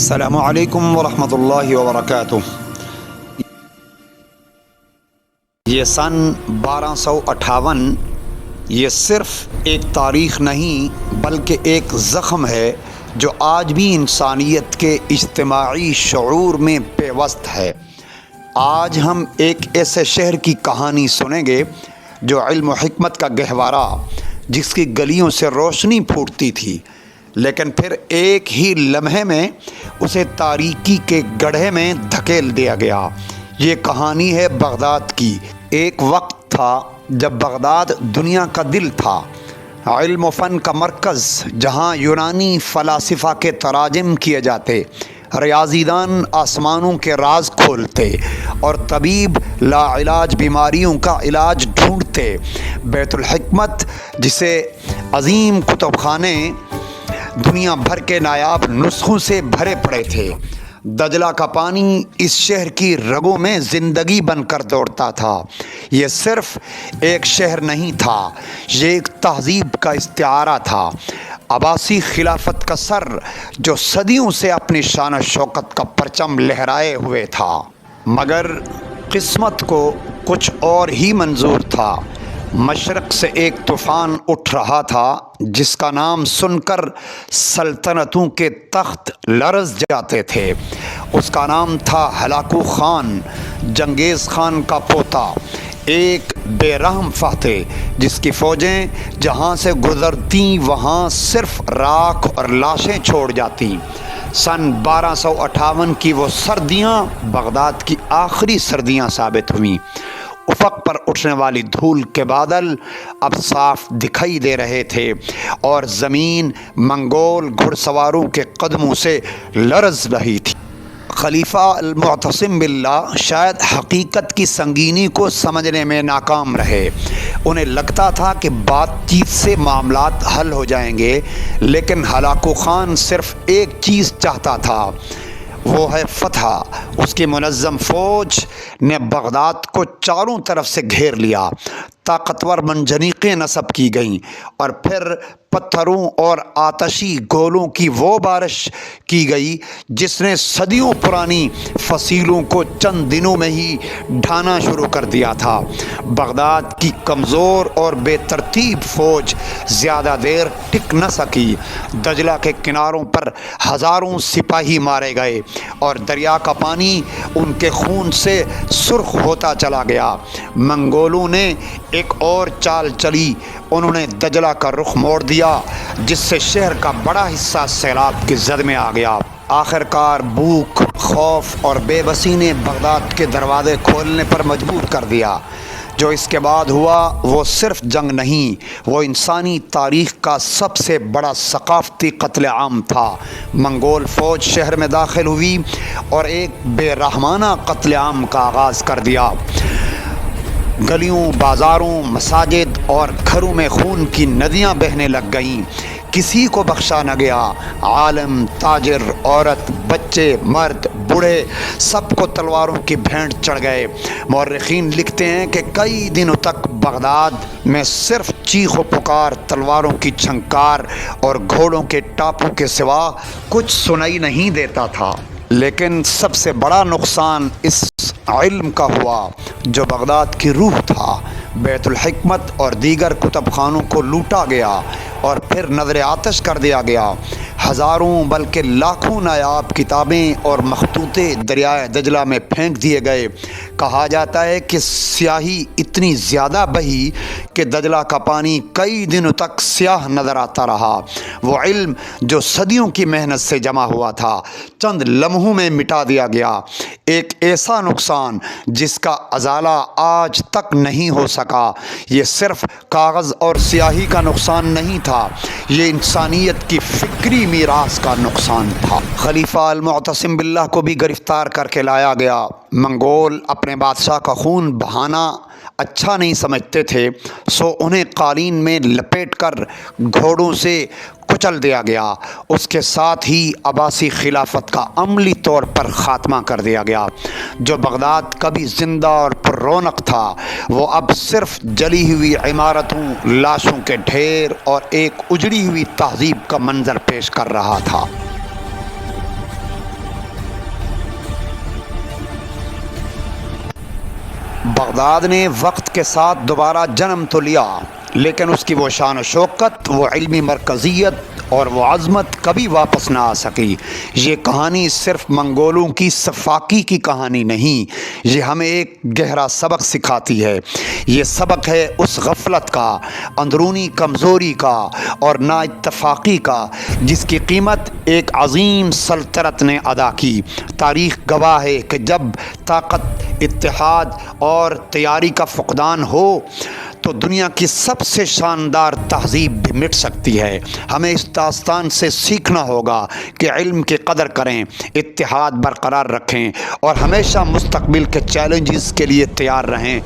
السلام علیکم ورحمۃ اللہ وبرکاتہ۔ یہ سن 1258 یہ صرف ایک تاریخ نہیں بلکہ ایک زخم ہے جو آج بھی انسانیت کے اجتماعی شعور میں پیوست ہے۔ آج ہم ایک ایسے شہر کی کہانی سنیں گے جو علم و حکمت کا گہوارہ، جس کی گلیوں سے روشنی پھوٹتی تھی، لیکن پھر ایک ہی لمحے میں اسے تاریکی کے گڑھے میں دھکیل دیا گیا۔ یہ کہانی ہے بغداد کی۔ ایک وقت تھا جب بغداد دنیا کا دل تھا، علم و فن کا مرکز، جہاں یونانی فلاسفہ کے تراجم کیے جاتے، ریاضی دان آسمانوں کے راز کھولتے اور طبیب لاعلاج بیماریوں کا علاج ڈھونڈتے۔ بیت الحکمت جسے عظیم کتب خانے دنیا بھر کے نایاب نسخوں سے بھرے پڑے تھے۔ دجلہ کا پانی اس شہر کی رگوں میں زندگی بن کر دوڑتا تھا۔ یہ صرف ایک شہر نہیں تھا، یہ ایک تہذیب کا استعارہ تھا، عباسی خلافت کا سر جو صدیوں سے اپنی شان و شوکت کا پرچم لہرائے ہوئے تھا۔ مگر قسمت کو کچھ اور ہی منظور تھا۔ مشرق سے ایک طوفان اٹھ رہا تھا جس کا نام سن کر سلطنتوں کے تخت لرز جاتے تھے۔ اس کا نام تھا ہلاکو خان، چنگیز خان کا پوتا، ایک بے رحم فاتح جس کی فوجیں جہاں سے گزرتیں وہاں صرف راکھ اور لاشیں چھوڑ جاتیں۔ سن 1258 کی وہ سردیاں بغداد کی آخری سردیاں ثابت ہوئیں۔ افق پر اٹھنے والی دھول کے بادل اب صاف دکھائی دے رہے تھے اور زمین منگول گھڑ سواروں کے قدموں سے لرز رہی تھی۔ خلیفہ المعتصم باللہ شاید حقیقت کی سنگینی کو سمجھنے میں ناکام رہے۔ انہیں لگتا تھا کہ بات چیت سے معاملات حل ہو جائیں گے، لیکن ہلاکو خان صرف ایک چیز چاہتا تھا، وہ ہے فتح۔ اس کی منظم فوج نے بغداد کو چاروں طرف سے گھیر لیا، طاقتور منجنیقیں نصب کی گئیں اور پھر پتھروں اور آتشی گولوں کی وہ بارش کی گئی جس نے صدیوں پرانی فصیلوں کو چند دنوں میں ہی ڈھانا شروع کر دیا تھا۔ بغداد کی کمزور اور بے ترتیب فوج زیادہ دیر ٹک نہ سکی۔ دجلہ کے کناروں پر ہزاروں سپاہی مارے گئے اور دریا کا پانی ان کے خون سے سرخ ہوتا چلا گیا۔ منگولوں نے ایک اور چال چلی، انہوں نے دجلہ کا رخ موڑ دیا جس سے شہر کا بڑا حصہ سیلاب کی زد میں آ گیا۔ آخر کار بھوک، خوف اور بے بسی نے بغداد کے دروازے کھولنے پر مجبور کر دیا۔ جو اس کے بعد ہوا وہ صرف جنگ نہیں، وہ انسانی تاریخ کا سب سے بڑا ثقافتی قتل عام تھا۔ منگول فوج شہر میں داخل ہوئی اور ایک بے رحمانہ قتل عام کا آغاز کر دیا۔ گلیوں، بازاروں، مساجد اور گھروں میں خون کی ندیاں بہنے لگ گئیں۔ کسی کو بخشا نہ گیا۔ عالم، تاجر، عورت، بچے، مرد، بوڑھے، سب کو تلواروں کی بھینٹ چڑھ گئے۔ مورخین لکھتے ہیں کہ کئی دنوں تک بغداد میں صرف چیخ و پکار، تلواروں کی چھنکار اور گھوڑوں کے ٹاپوں کے سوا کچھ سنائی نہیں دیتا تھا۔ لیکن سب سے بڑا نقصان اس علم کا ہوا جو بغداد کی روح تھا۔ بیت الحکمت اور دیگر کتب خانوں کو لوٹا گیا اور پھر نظر آتش کر دیا گیا۔ ہزاروں بلکہ لاکھوں نایاب کتابیں اور مخطوطے دریائے دجلہ میں پھینک دیے گئے۔ کہا جاتا ہے کہ سیاہی اتنی زیادہ بہی کہ دجلہ کا پانی کئی دنوں تک سیاہ نظر آتا رہا۔ وہ علم جو صدیوں کی محنت سے جمع ہوا تھا چند لمحوں میں مٹا دیا گیا۔ ایک ایسا نقصان جس کا ازالہ آج تک نہیں ہو سکا۔ یہ صرف کاغذ اور سیاہی کا نقصان نہیں تھا، یہ انسانیت کی فکری میراث کا نقصان تھا۔ خلیفہ المعتصم باللہ کو بھی گرفتار کر کے لایا گیا۔ منگول اپنے بادشاہ کا خون بہانا اچھا نہیں سمجھتے تھے، سو انہیں قالین میں لپیٹ کر گھوڑوں سے کچل دیا گیا۔ اس کے ساتھ ہی عباسی خلافت کا عملی طور پر خاتمہ کر دیا گیا۔ جو بغداد کبھی زندہ اور پر رونق تھا وہ اب صرف جلی ہوئی عمارتوں، لاشوں کے ڈھیر اور ایک اجڑی ہوئی تہذیب کا منظر پیش کر رہا تھا۔ بغداد نے وقت کے ساتھ دوبارہ جنم تو لیا، لیکن اس کی وہ شان و شوکت، وہ علمی مرکزیت اور وہ عظمت کبھی واپس نہ آ سکی۔ یہ کہانی صرف منگولوں کی صفاقی کی کہانی نہیں، یہ ہمیں ایک گہرا سبق سکھاتی ہے۔ یہ سبق ہے اس غفلت کا، اندرونی کمزوری کا اور نا اتفاقی کا جس کی قیمت ایک عظیم سلطنت نے ادا کی۔ تاریخ گواہ ہے کہ جب طاقت، اتحاد اور تیاری کا فقدان ہو تو دنیا کی سب سے شاندار تہذیب بھی مٹ سکتی ہے۔ ہمیں اس داستان سے سیکھنا ہوگا کہ علم کی قدر کریں، اتحاد برقرار رکھیں اور ہمیشہ مستقبل کے چیلنجز کے لیے تیار رہیں۔